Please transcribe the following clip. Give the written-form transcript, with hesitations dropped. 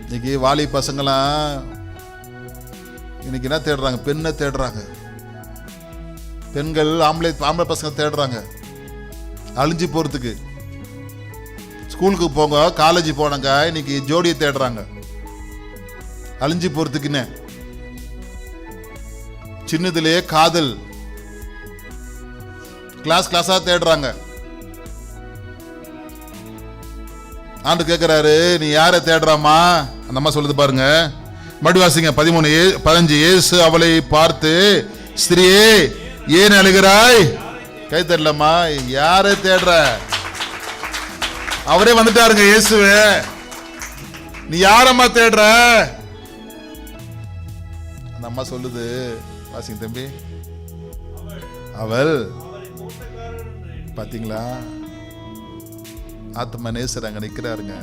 இன்னைக்கு வாலி பசங்களாம் இன்னைக்கு என்ன தேடுறாங்க? பெண்ணை தேடுறாங்க. பெண்கள் ஆம்பளை பசங்க தேடுறாங்க அழிஞ்சு போறதுக்கு. ஸ்கூலுக்கு போங்க, காலேஜ் போனாங்க, இன்னைக்கு ஜோடியை தேடுறாங்க அழிஞ்சு போறதுக்குன்னு. சின்னதுலேயே காதல் கிளாஸா தேடுறாங்க. ஆண்டு கேட்கிறாரு, நீ யாரை தேடுறாமா? அந்த அம்மா சொல்லுது பாருங்க, மடிவாசிங்க 13:15. இயேசு அவளை பார்த்து, ஸ்திரியே ஏன் அழுகிறாய்? கை தெரியலம்மா, யாரை தேடுற? அவரே வந்துட்டாருங்க இயேசுவே. நீ யாரம்மா தேடுற? அந்த அம்மா சொல்லுது, வாசிங்க தம்பி, அவள் பாத்தீங்களா, ஆத்ம நேசர் அங்க நிக்கிறாருங்க.